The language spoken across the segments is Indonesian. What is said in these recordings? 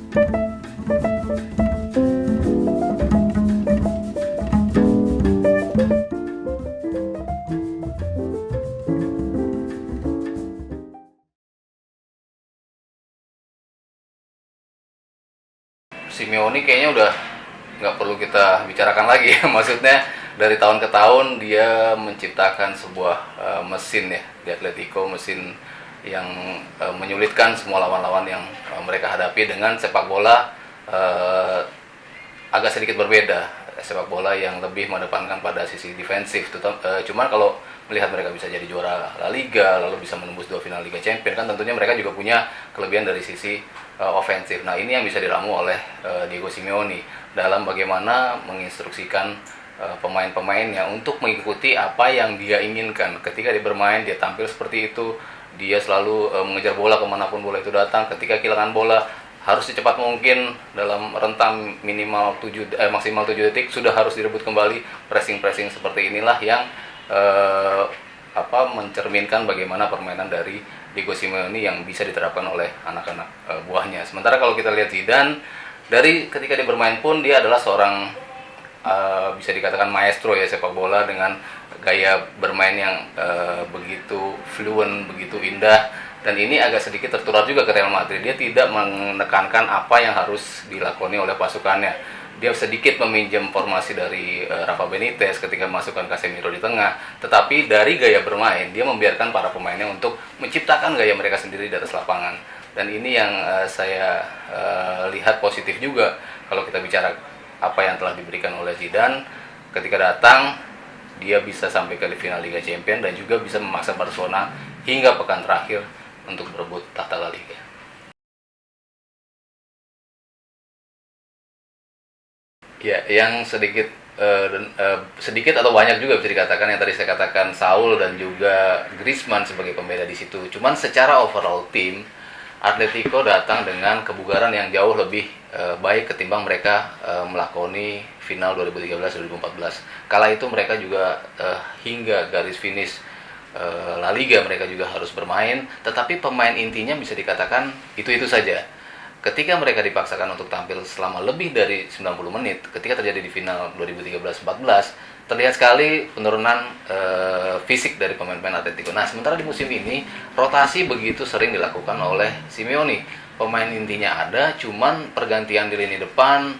Simeone kayaknya udah nggak perlu kita bicarakan lagi ya. Maksudnya dari tahun ke tahun dia menciptakan sebuah mesin ya di Atletico, mesin yang menyulitkan semua lawan-lawan yang mereka hadapi dengan sepak bola agak sedikit berbeda, sepak bola yang lebih mengedepankan pada sisi defensif. Cuman kalau melihat mereka bisa jadi juara La Liga, lalu bisa menembus 2 final Liga Champions, kan tentunya mereka juga punya kelebihan dari sisi ofensif. Nah, ini yang bisa diramu oleh Diego Simeone dalam bagaimana menginstruksikan pemain-pemainnya untuk mengikuti apa yang dia inginkan. Ketika dia bermain, dia tampil seperti itu. Dia selalu mengejar bola kemanapun bola itu datang. Ketika kehilangan bola, harus secepat mungkin dalam rentang maksimal 7 detik sudah harus direbut kembali. Pressing seperti inilah yang mencerminkan bagaimana permainan dari Diego Simeone yang bisa diterapkan oleh anak-anak buahnya. Sementara kalau kita lihat Zidane, dari ketika dia bermain pun dia adalah seorang bisa dikatakan maestro ya sepak bola, dengan gaya bermain yang begitu fluent, begitu indah, dan ini agak sedikit tertular juga ke Real Madrid. Dia tidak menekankan apa yang harus dilakoni oleh pasukannya. Dia sedikit meminjam formasi dari Rafa Benitez ketika memasukkan Casemiro di tengah, tetapi dari gaya bermain dia membiarkan para pemainnya untuk menciptakan gaya mereka sendiri di atas lapangan. Dan ini yang saya lihat positif juga kalau kita bicara apa yang telah diberikan oleh Zidane. Ketika datang, dia bisa sampai ke final Liga Champions dan juga bisa memaksa Barcelona hingga pekan terakhir untuk berebut tahta La Liga. Ya, yang sedikit atau banyak juga bisa dikatakan yang tadi saya katakan, Saul dan juga Griezmann sebagai pembeda di situ. Cuman secara overall tim, Atletico datang dengan kebugaran yang jauh lebih baik ketimbang mereka melakoni final 2013-2014. Kala itu mereka juga hingga garis finish La Liga mereka juga harus bermain, tetapi pemain intinya bisa dikatakan itu-itu saja. Ketika mereka dipaksakan untuk tampil selama lebih dari 90 menit, ketika terjadi di final 2013-14, terlihat sekali penurunan fisik dari pemain-pemain Atletico. Nah, sementara di musim ini, rotasi begitu sering dilakukan oleh Simeone. Pemain intinya ada, cuman pergantian di lini depan,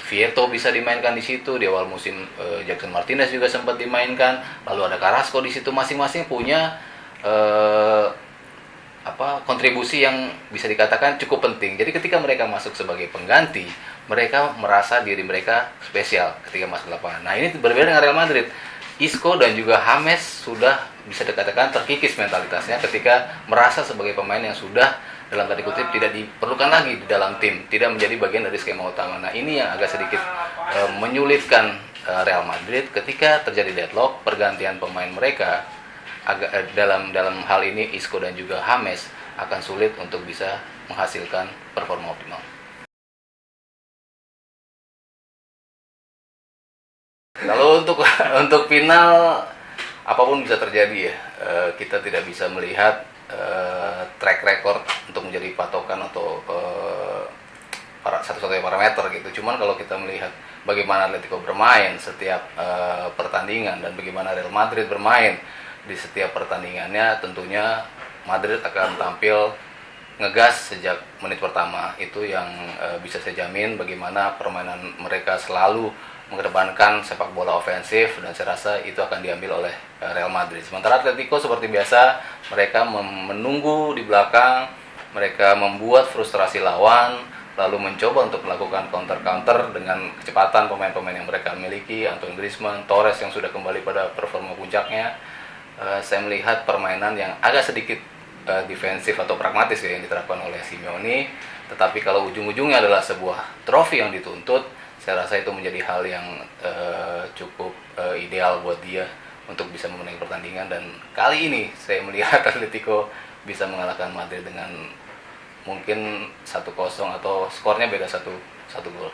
Vieto bisa dimainkan di situ, di awal musim Jackson Martinez juga sempat dimainkan, lalu ada Carrasco di situ, masing-masing punya kontribusi yang bisa dikatakan cukup penting. Jadi ketika mereka masuk sebagai pengganti, mereka merasa diri mereka spesial ketika masuk lapangan. Nah, ini berbeda dengan Real Madrid. Isco dan juga James sudah bisa dikatakan terkikis mentalitasnya ketika merasa sebagai pemain yang sudah dalam tanda kutip tidak diperlukan lagi di dalam tim, tidak menjadi bagian dari skema utama. Nah, ini yang agak sedikit menyulitkan Real Madrid ketika terjadi deadlock pergantian pemain mereka. Dalam hal ini Isco dan juga James akan sulit untuk bisa menghasilkan performa optimal. Kalau untuk final, apapun bisa terjadi ya. Kita tidak bisa melihat track record untuk menjadi patokan atau satu-satunya parameter gitu. Cuman kalau kita melihat bagaimana Atletico bermain setiap pertandingan dan bagaimana Real Madrid bermain di setiap pertandingannya, tentunya Madrid akan tampil ngegas sejak menit pertama. Itu yang bisa saya jamin, bagaimana permainan mereka selalu mengedepankan sepak bola ofensif, dan saya rasa itu akan diambil oleh Real Madrid. Sementara Atletico seperti biasa, mereka menunggu di belakang, mereka membuat frustrasi lawan, lalu mencoba untuk melakukan counter-counter dengan kecepatan pemain-pemain yang mereka miliki, Antoine Griezmann, Torres yang sudah kembali pada performa puncaknya. Saya melihat permainan yang agak sedikit defensif atau pragmatis ya yang diterapkan oleh Simeone. Tetapi kalau ujung-ujungnya adalah sebuah trofi yang dituntut, saya rasa itu menjadi hal yang cukup ideal buat dia untuk bisa memenangi pertandingan. Dan kali ini saya melihat Atletico bisa mengalahkan Madrid dengan mungkin 1-0 atau skornya beda satu gol.